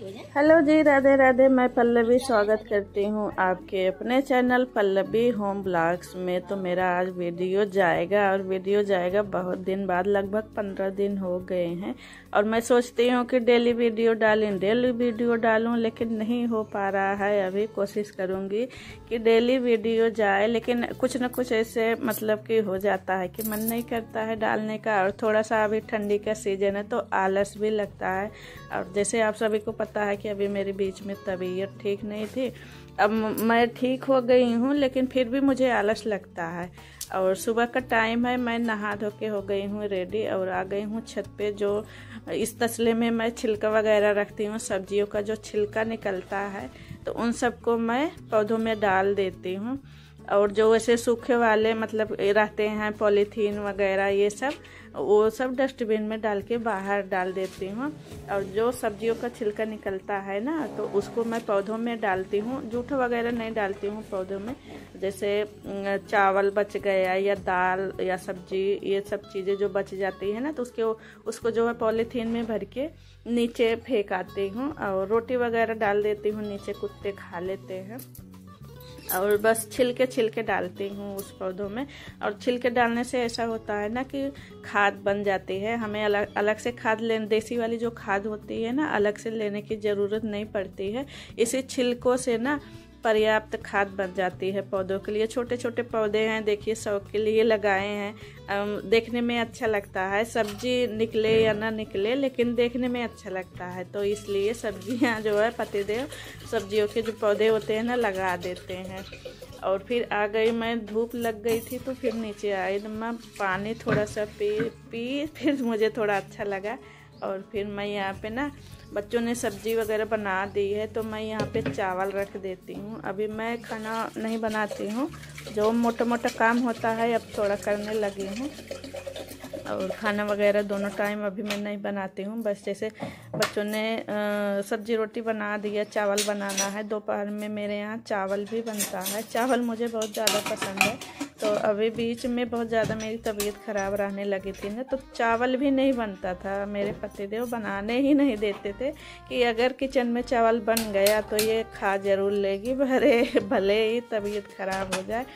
Hello जी, राधे राधे। मैं पल्लवी स्वागत करती हूँ आपके अपने चैनल पल्लवी होम ब्लॉग्स में। तो मेरा आज वीडियो जाएगा और वीडियो जाएगा बहुत दिन बाद, लगभग 15 दिन हो गए हैं। और मैं सोचती हूँ कि डेली वीडियो डालूं, लेकिन नहीं हो पा रहा है। अभी कोशिश करूँगी कि डेली वीडियो जाए, लेकिन कुछ न कुछ ऐसे मतलब कि हो जाता है कि मन नहीं करता है डालने का। और थोड़ा सा अभी ठंडी का सीजन है तो आलस भी लगता है। और जैसे आप सभी को पता है कि अभी मेरे बीच में तबीयत ठीक नहीं थी। अब मैं ठीक हो गई हूँ, लेकिन फिर भी मुझे आलस लगता है। और सुबह का टाइम है, मैं नहा धो के हो गई हूँ रेडी और आ गई हूँ छत पे। जो इस तसले में मैं छिलका वगैरह रखती हूँ, सब्जियों का जो छिलका निकलता है, तो उन सबको मैं पौधों में डाल देती हूँ। और जो वैसे सूखे वाले मतलब रहते हैं पॉलीथीन वगैरह, ये सब वो सब डस्टबिन में डाल के बाहर डाल देती हूँ। और जो सब्जियों का छिलका निकलता है ना, तो उसको मैं पौधों में डालती हूँ। जूठा वगैरह नहीं डालती हूँ पौधों में। जैसे चावल बच गया या दाल या सब्जी, ये सब चीज़ें जो बच जाती है ना, तो उसको जो है पॉलीथीन में भर के नीचे फेंक आती हूँ। और रोटी वगैरह डाल देती हूँ, नीचे कुत्ते खा लेते हैं। और बस छिलके डालती हूँ उस पौधों में। और छिलके डालने से ऐसा होता है ना कि खाद बन जाती है। हमें अलग से खाद लेने, देसी वाली जो खाद होती है ना, अलग से लेने की ज़रूरत नहीं पड़ती है। इसी छिलकों से ना पर्याप्त खाद बन जाती है पौधों के लिए। छोटे छोटे पौधे हैं, देखिए शौक के लिए लगाए हैं। देखने में अच्छा लगता है, सब्जी निकले या ना निकले, लेकिन देखने में अच्छा लगता है। तो इसलिए सब्जियां जो है पतिदेव सब्जियों के जो पौधे होते हैं ना, लगा देते हैं। और फिर आ गई मैं, धूप लग गई थी तो फिर नीचे आई तो मैं पानी थोड़ा सा पी फिर मुझे थोड़ा अच्छा लगा। और फिर मैं यहाँ पे ना, बच्चों ने सब्जी वगैरह बना दी है तो मैं यहाँ पे चावल रख देती हूँ। अभी मैं खाना नहीं बनाती हूँ, जो मोटा मोटा काम होता है अब थोड़ा करने लगी हूँ। और खाना वगैरह दोनों टाइम अभी मैं नहीं बनाती हूँ। बस जैसे बच्चों ने सब्जी रोटी बना दिया, चावल बनाना है। दोपहर में मेरे यहाँ चावल भी बनता है। चावल मुझे बहुत ज़्यादा पसंद है। तो अभी बीच में बहुत ज़्यादा मेरी तबीयत ख़राब रहने लगी थी ना, तो चावल भी नहीं बनता था। मेरे पतिदेव बनाने ही नहीं देते थे कि अगर किचन में चावल बन गया तो ये खा ज़रूर लेगी, भले ही तबीयत ख़राब हो जाए।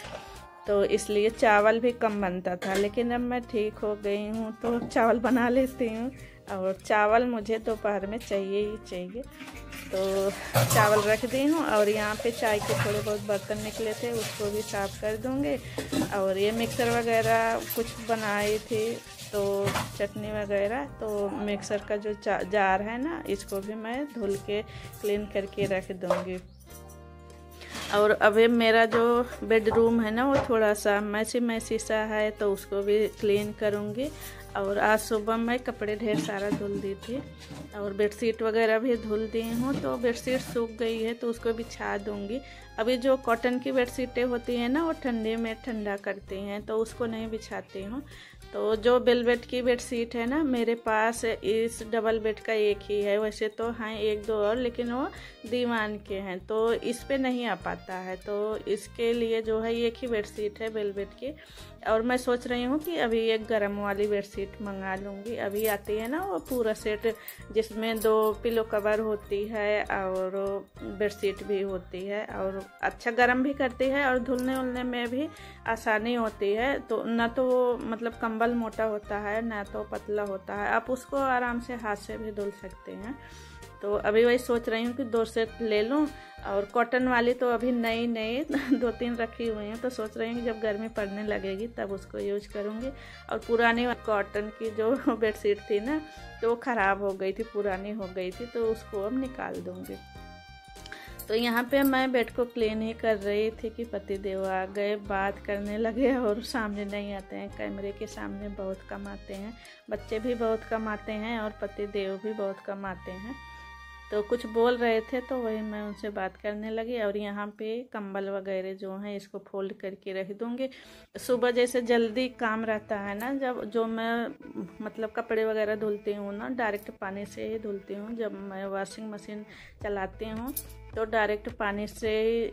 तो इसलिए चावल भी कम बनता था। लेकिन अब मैं ठीक हो गई हूँ तो चावल बना लेती हूँ। और चावल मुझे दोपहर में चाहिए ही चाहिए। तो चावल रख दी हूँ। और यहाँ पे चाय के थोड़े बहुत बर्तन निकले थे, उसको भी साफ़ कर दूँगी। और ये मिक्सर वगैरह कुछ बनाई थी, तो चटनी वगैरह, तो मिक्सर का जो जार है ना, इसको भी मैं धुल के क्लीन करके रख दूँगी। और अभी मेरा जो बेडरूम है ना, वो थोड़ा सा मैसी सा है, तो उसको भी क्लीन करूँगी। और आज सुबह मैं कपड़े ढेर सारा धुल दी थी और बेडशीट वगैरह भी धुल दी हूँ। तो बेडशीट सूख गई है तो उसको बिछा दूँगी। अभी जो कॉटन की बेडशीटें होती हैं ना, वो ठंडे में ठंडा करती हैं, तो उसको नहीं बिछाती हूँ। तो जो वेलवेट की बेडशीट है ना, मेरे पास इस डबल बेड का एक ही है। वैसे तो हैं एक दो और, लेकिन वो दीवान के हैं, तो इस पे नहीं आ पाता है। तो इसके लिए जो है एक ही बेडशीट है वेलवेट की। और मैं सोच रही हूँ कि अभी एक गर्म वाली बेडशीट मंगा लूँगी। अभी आती है ना वो पूरा सेट, जिसमें 2 पिलो कवर होती है और बेडशीट भी होती है, और अच्छा गर्म भी करती है और धुलने उलने में भी आसानी होती है। तो ना तो मतलब कंबल मोटा होता है, ना तो पतला होता है। आप उसको आराम से हाथ से भी धुल सकते हैं। तो अभी वही सोच रही हूँ कि 2 सेट ले लूँ। और कॉटन वाली तो अभी नई 2-3 रखी हुई हैं, तो सोच रही हूँ कि जब गर्मी पड़ने लगेगी तब उसको यूज करूँगी। और पुरानी कॉटन की जो बेडशीट थी ना, तो वो ख़राब हो गई थी, पुरानी हो गई थी, तो उसको अब निकाल दूँगी। तो यहाँ पे मैं बेड को क्लीन ही कर रही थी कि पतिदेव आ गए, बात करने लगे। और सामने नहीं आते हैं, कैमरे के सामने बहुत कम आते हैं। बच्चे भी बहुत कम आते हैं और पतिदेव भी बहुत कम आते हैं। तो कुछ बोल रहे थे तो वही मैं उनसे बात करने लगी। और यहाँ पे कंबल वगैरह जो हैं, इसको फोल्ड करके रख दूँगी। सुबह जैसे जल्दी काम रहता है ना, जब जो मैं मतलब कपड़े वगैरह धुलती हूँ ना, डायरेक्ट पानी से ही धुलती हूँ। जब मैं वॉशिंग मशीन चलाती हूँ तो डायरेक्ट पानी से ही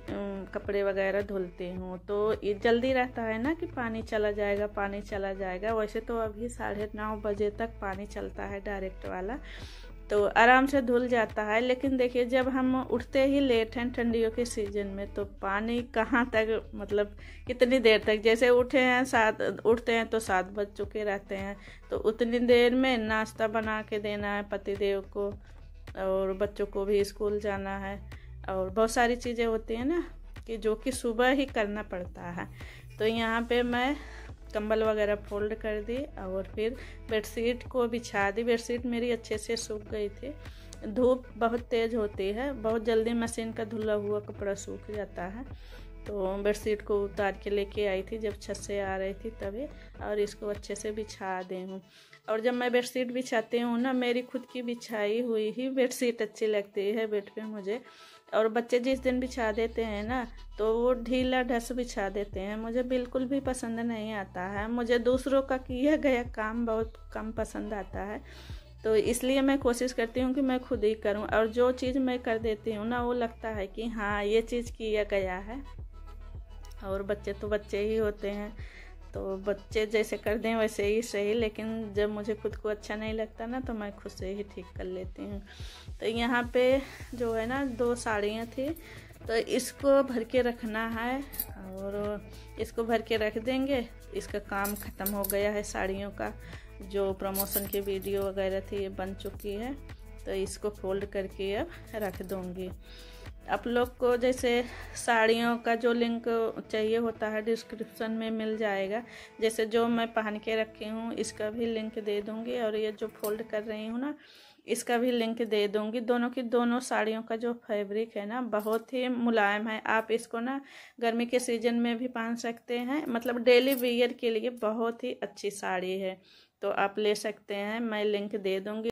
कपड़े वगैरह धुलती हूँ। तो ये जल्दी रहता है ना कि पानी चला जाएगा। वैसे तो अभी 9:30 बजे तक पानी चलता है डायरेक्ट वाला। तो आराम से धुल जाता है। लेकिन देखिए जब हम उठते ही लेट हैं ठंडियों के सीज़न में, तो पानी कहाँ तक, मतलब कितनी देर तक, जैसे उठते हैं तो 7 बज चुके रहते हैं, तो उतनी देर में नाश्ता बना के देना है पतिदेव को, और बच्चों को भी स्कूल जाना है, और बहुत सारी चीज़ें होती हैं ना कि जो कि सुबह ही करना पड़ता है। तो यहाँ पे मैं कंबल वगैरह फोल्ड कर दी और फिर बेडशीट को बिछा दी। बेडशीट मेरी अच्छे से सूख गई थी। धूप बहुत तेज़ होती है, बहुत जल्दी मशीन का धुला हुआ कपड़ा सूख जाता है। तो बेडशीट को उतार के लेके आई थी जब छत से आ रही थी तभी, और इसको अच्छे से बिछा दी हूँ। और जब मैं बेडशीट बिछाती हूँ ना, मेरी खुद की बिछाई हुई ही बेडशीट अच्छी लगती है बेड पे मुझे। और बच्चे जिस दिन बिछा देते हैं ना, तो वो ढीला ढस बिछा देते हैं, मुझे बिल्कुल भी पसंद नहीं आता है। मुझे दूसरों का किया गया काम बहुत कम पसंद आता है, तो इसलिए मैं कोशिश करती हूँ कि मैं खुद ही करूँ। और जो चीज़ मैं कर देती हूँ ना, वो लगता है कि हाँ ये चीज़ किया गया है। और बच्चे तो बच्चे ही होते हैं, तो बच्चे जैसे कर दें वैसे ही सही, लेकिन जब मुझे खुद को अच्छा नहीं लगता ना, तो मैं खुद से ही ठीक कर लेती हूँ। तो यहाँ पे जो है ना 2 साड़ियाँ थी, तो इसको भर के रखना है, और इसको भर के रख देंगे। इसका काम ख़त्म हो गया है साड़ियों का, जो प्रमोशन की वीडियो वगैरह थी ये बन चुकी है। तो इसको फोल्ड करके अब रख दूँगी। आप लोग को जैसे साड़ियों का जो लिंक चाहिए होता है डिस्क्रिप्शन में मिल जाएगा। जैसे जो मैं पहन के रखी हूँ इसका भी लिंक दे दूँगी, और ये जो फोल्ड कर रही हूँ ना इसका भी लिंक दे दूँगी। दोनों की दोनों साड़ियों का जो फैब्रिक है ना बहुत ही मुलायम है। आप इसको ना गर्मी के सीजन में भी पहन सकते हैं, मतलब डेली वियर के लिए बहुत ही अच्छी साड़ी है, तो आप ले सकते हैं। मैं लिंक दे दूँगी।